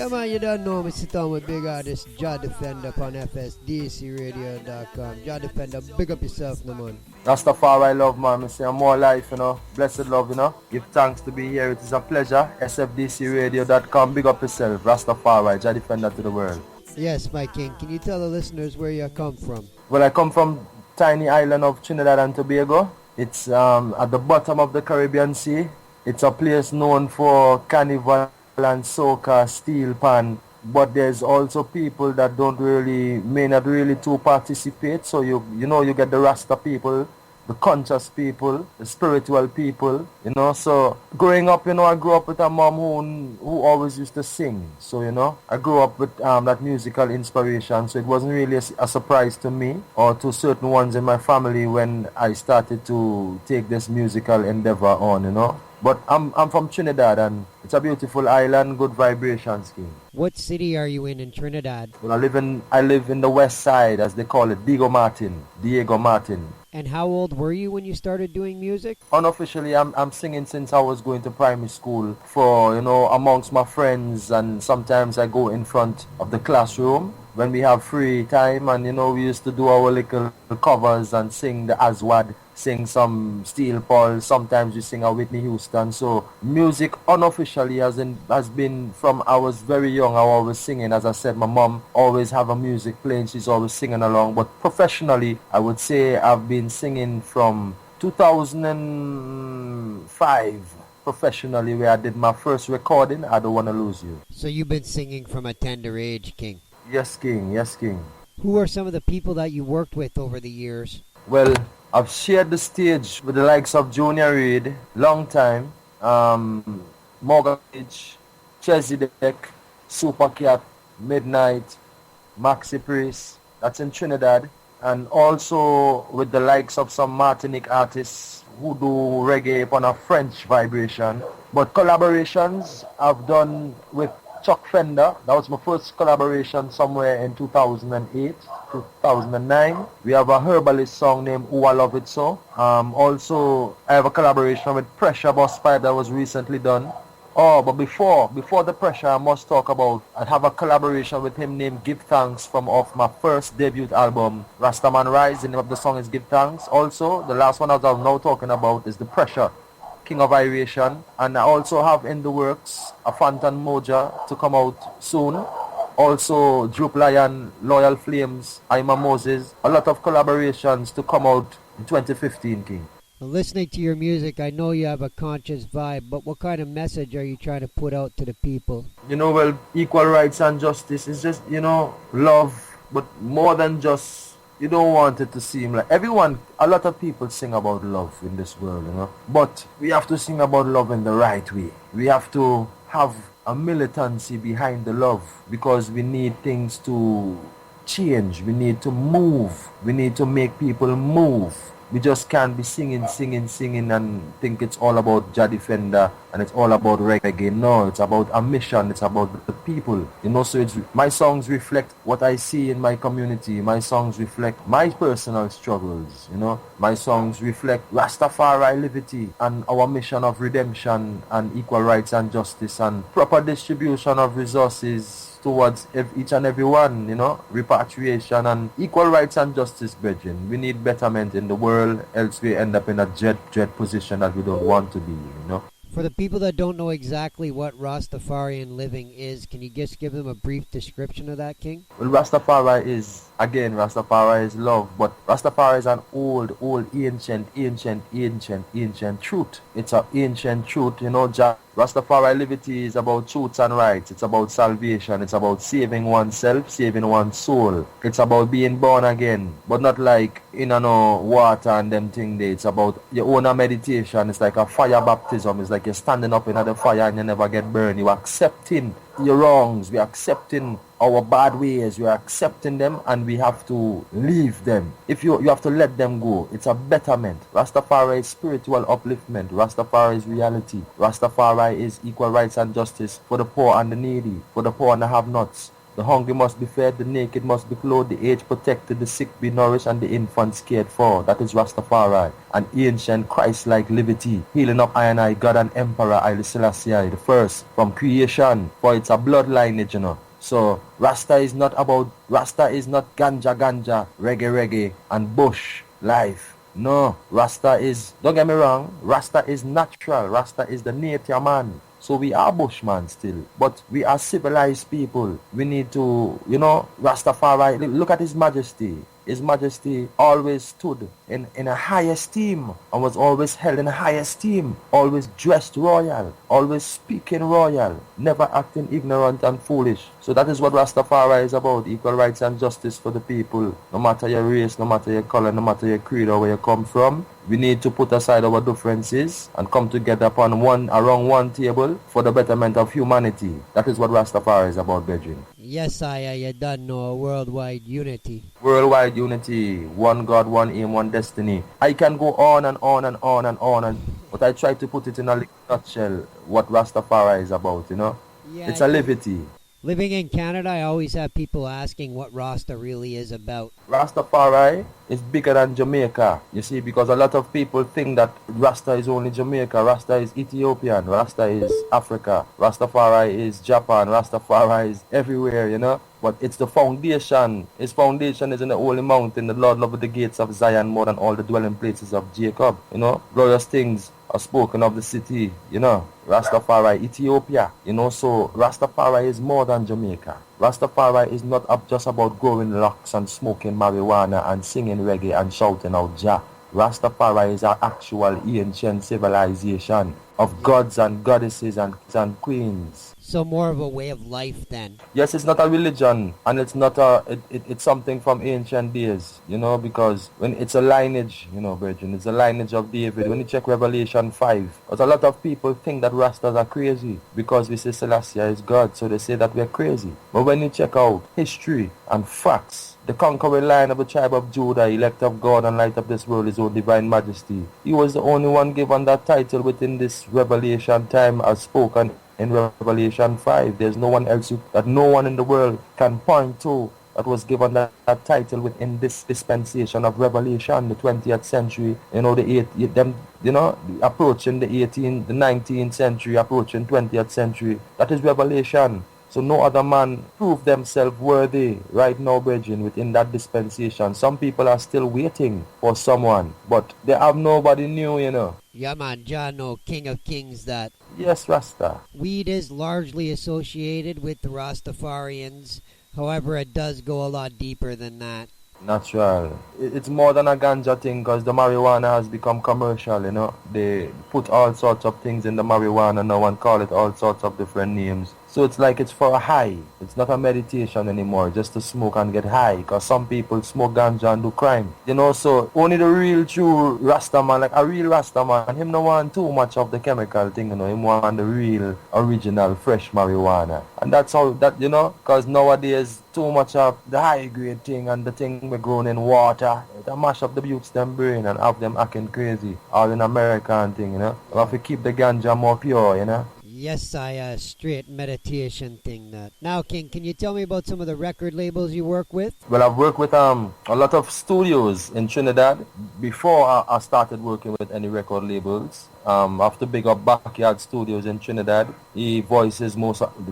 Yeah, man, you don't know me. Sit down with big artist Jah Defender on FSDCRadio.com. Jah Defender, big up yourself, no man. Rastafari love, man. I say more life, Blessed love, Give thanks to be here. It is a pleasure. SFDCRadio.com. Big up yourself. Rastafari, Jah Defender to the world. Yes, my king. Can you tell the listeners where you come from? Well, I come from tiny island of Trinidad and Tobago. It's at the bottom of the Caribbean Sea. It's a place known for carnival and soca, steel pan, but there's also people that may not really to participate. So you get the Rasta people, the conscious people, the spiritual people, So growing up, I grew up with a mom who always used to sing. So, I grew up with that musical inspiration. So it wasn't really a surprise to me or to certain ones in my family when I started to take this musical endeavor on, But I'm from Trinidad, and it's a beautiful island, good vibrations, King. What city are you in Trinidad? Well, I live in the west side, as they call it, Diego Martin. And how old were you when you started doing music? Unofficially, I'm singing since I was going to primary school for, amongst my friends, and sometimes I go in front of the classroom when we have free time, and, we used to do our little covers and sing the Aswad, sing some Steel Pulse, sometimes we sing a Whitney Houston. So music unofficially has been from I was very young. I always singing. As I said, my mom always have a music playing. She's always singing along. But professionally, I would say I've been singing from 2005 professionally, where I did my first recording, I Don't Wanna Lose You. So you've been singing from a tender age, King. Yes, King. Yes, King. Who are some of the people that you worked with over the years? Well, I've shared the stage with the likes of Junior Reid, long time, Mortgage, Chesidek, Supercat, Midnight, Maxi Priest, that's in Trinidad, and also with the likes of some Martinique artists who do reggae on a French vibration. But collaborations I've done with Chuck Fender. That was my first collaboration somewhere in 2008, 2009. We have a herbalist song named Ooh I Love It So. Also, I have a collaboration with Pressure Boss Pipe that was recently done. Oh, but before the Pressure, I must talk about, I have a collaboration with him named Give Thanks from off my first debut album, Rastaman Rise. The name of the song is Give Thanks. Also, the last one that I'm now talking about is The Pressure, King of Iration, and I also have in the works a Phantom Moja to come out soon. Also Droop Lion, Loyal Flames, Ima Moses, a lot of collaborations to come out in 2015, King. Listening to your music, I know you have a conscious vibe, but what kind of message are you trying to put out to the people? Well, equal rights and justice is just, love, but more than just, you don't want it to seem like a lot of people sing about love in this world, but we have to sing about love in the right way. We have to have a militancy behind the love, because we need things to change. We need to move. We need to make people move. We just can't be singing and think it's all about Jah Defender and it's all about reggae. No, it's about a mission. It's about the people. So my songs reflect what I see in my community. My songs reflect my personal struggles. My songs reflect Rastafari liberty and our mission of redemption and equal rights and justice and proper distribution of resources towards each and every one, repatriation and equal rights and justice, brethren. We need betterment in the world, else we end up in a dread position that we don't want to be, For the people that don't know exactly what Rastafarian living is, can you just give them a brief description of that, King? Well, Rastafari is love, but Rastafari is an old, ancient truth. It's an ancient truth, Rastafari liberty is about truths and rights. It's about salvation. It's about saving oneself, saving one's soul. It's about being born again, but not like in water and them thing there. It's about your own meditation. It's like a fire baptism. It's like you're standing up in the fire and you never get burned. You're accepting your wrongs. We're accepting our bad ways. We're accepting them, and we have to leave them. If you have to let them go. It's a betterment. Rastafari is spiritual upliftment. Rastafari is reality. Rastafari is equal rights and justice for the poor and the needy, for the poor and the have-nots. The hungry must be fed, the naked must be clothed, the aged protected, the sick be nourished, and the infants cared for. That is Rastafari, an ancient Christ-like liberty, healing up I and I, God and Emperor Haile Selassie the first from creation, for it's a blood lineage, you know. So Rasta is not ganja ganja, reggae and bush life. No, Rasta is, don't get me wrong, Rasta is natural, Rasta is the nature man. So we are Bushmen still, but we are civilized people. We need to, Rastafari, look at His Majesty. His Majesty always stood in a high esteem and was always held in a high esteem, always dressed royal, always speaking royal, never acting ignorant and foolish. So that is what Rastafari is about, equal rights and justice for the people, no matter your race, no matter your color, no matter your creed or where you come from. We need to put aside our differences and come together around one table for the betterment of humanity. That is what Rastafari is about, brethren. Yes, you done know worldwide unity. Worldwide unity, one God, one aim, one destiny. I can go on and on and on and on, but I try to put it in a nutshell what Rastafari is about, Yeah, it's a liberty. Living in Canada, I always have people asking what Rasta really is about. Rastafari is bigger than Jamaica, you see, because a lot of people think that Rasta is only Jamaica, Rasta is Ethiopian, Rasta is Africa, Rastafari is Japan, Rastafari is everywhere, But it's the foundation. His foundation is in the holy mountain. The Lord loveth the gates of Zion more than all the dwelling places of Jacob. Glorious things are spoken of the city, Rastafari, Ethiopia, so Rastafari is more than Jamaica. Rastafari is not just about growing locks and smoking marijuana and singing reggae and shouting out Jah. Rastafari is our actual ancient civilization of gods and goddesses and queens. So more of a way of life then. Yes, it's not a religion, and it's not it's something from ancient days, because when it's a lineage, brethren, it's a lineage of David. When you check Revelation 5, because a lot of people think that Rastas are crazy because we say Selassie is God, so they say that we're crazy. But when you check out history and facts, the conquering lion of the tribe of Judah, elect of God and light of this world, His own divine majesty. He was the only one given that title within this revelation time as spoken in Revelation 5. There's no one else that no one in the world can point to that was given that title within this dispensation of revelation, the 20th century, approaching the 19th century, approaching 20th century. That is revelation. So no other man proved themselves worthy right now, brethren, within that dispensation. Some people are still waiting for someone, but they have nobody new, Yeah, man, Jah know, King of Kings that. Yes, Rasta. Weed is largely associated with the Rastafarians. However, it does go a lot deeper than that. Natural. It's more than a ganja thing because the marijuana has become commercial, They put all sorts of things in the marijuana now and call it all sorts of different names. So it's like it's for a high. It's not a meditation anymore, just to smoke and get high. Because some people smoke ganja and do crime. So only the real true Rastaman, like a real Rastaman, him no want too much of the chemical thing, Him want the real, original, fresh marijuana. And that's how that, because nowadays too much of the high grade thing and the thing we're growing in water, it mash up the youths them brain and have them acting crazy. All in American thing, We have to keep the ganja more pure, Yes, straight meditation thing that. Now, King, can you tell me about some of the record labels you work with? Well, I've worked with a lot of studios in Trinidad before I started working with any record labels. I have to big up Backyard Studios in Trinidad. He voices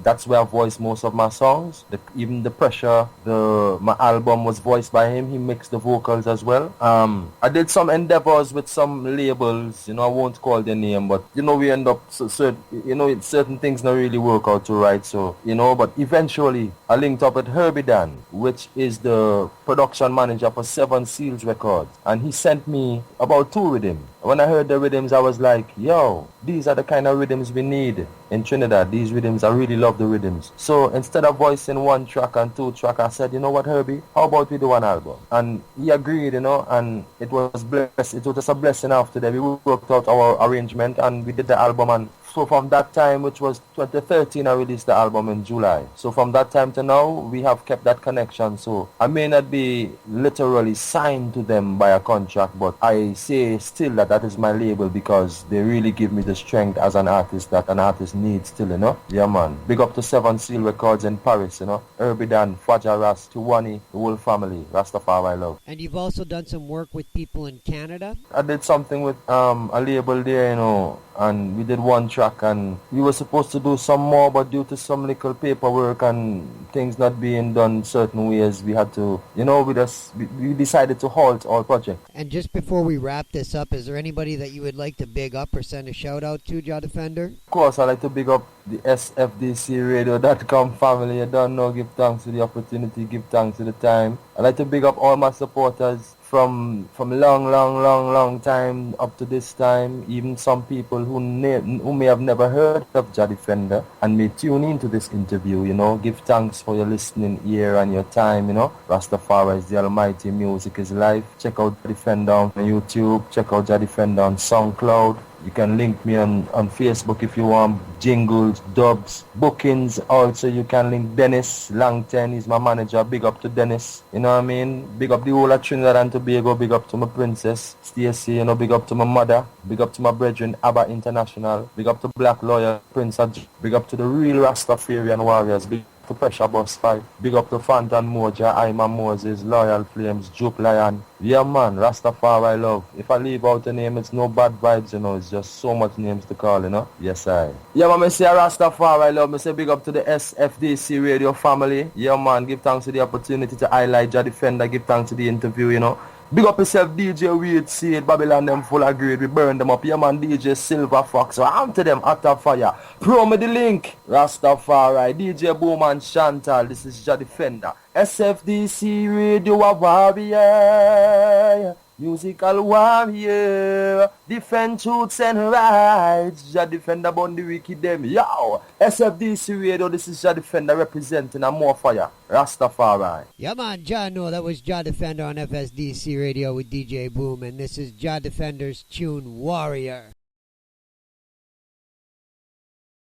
that's where I voice most of my songs. Even The Pressure, my album was voiced by him. He mixed the vocals as well. I did some endeavors with some labels, I won't call their name, but we end up, certain things not really work out to right, so, but eventually I linked up with Herbie Dan, which is the production manager for 7 Seals Records, and he sent me about 2 rhythms. When I heard the rhythms, I was like, yo, these are the kind of rhythms we need in Trinidad. These rhythms, I really love the rhythms. So instead of voicing 1 track and 2 track, I said, you know what, Herbie, how about we do an album? And he agreed, and it was blessed. It was just a blessing after that. We worked out our arrangement and we did the album, and So from that time, which was 2013, I released the album in July. So from that time to now, we have kept that connection. So I may not be literally signed to them by a contract, but I say still that that is my label because they really give me the strength as an artist that an artist needs still, you know. Yeah, man. Big up to 7 Seal Records in Paris, you know. Herbidan, Faja Ras, Tuwani, the whole family. Rastafari love. And you've also done some work with people in Canada? I did something with a label there, you know, and we did one track and we were supposed to do some more, but due to some little paperwork and things not being done certain ways, we had to, you know, we decided to halt our project. And just before we wrap this up, is there anybody that you would like to big up or send a shout out to, Jah Defender? Of course, I'd like to big up the SFDCRadio.com family. I don't know, give thanks for the opportunity, give thanks for the time. I'd like to big up all my supporters from long time up to this time, even some people who may have never heard of Jah Defender and may tune into this interview, you know. Give thanks for your listening ear and your time, you know. Rastafari is the almighty, music is life. Check out Jah Defender on YouTube, check out Jah Defender on SoundCloud. You can link me on Facebook if you want jingles, dubs, bookings. Also, you can link Dennis Langton. He's my manager. Big up to Dennis. You know what I mean? Big up the whole of Trinidad and Tobago. Big up to my princess, Stacey. You know, big up to my mother. Big up to my brethren, Abba International. Big up to Black Lawyer, Prince Aj. Big up to the real Rastafarian warriors. Big to Pressure Boss 5. Big up to Fantan Moja, Iman Moses, Loyal Flames, Juke Lion. Yeah, man, Rastafari love. If I leave out the name, it's no bad vibes, you know. It's just so much names to call, you know. Yes, I. Yeah, man, I say Rastafari love. I say big up to the SFDC radio family. Yeah, man, give thanks to the opportunity to highlight Jah Defender. Give thanks to the interview, you know. Big up yourself, DJ Weird Seed, Babylon, them full of greed, we burn them up. Yeah, man, DJ Silver Fox, so I'm to them, out of fire. Pro me the link, Rastafari, DJ Boom and Chantal, this is Jah Defender. SFDC Radio a warrior, musical warrior, defend truths and rights, Jah Defender born the wicked them, yo. SFDC Radio, this is Jah Defender representing a more fire, Rastafari. Yeah, man, Jah know that was Jah Defender on FSDC Radio with DJ Boom, and this is Jah Defender's tune Warrior.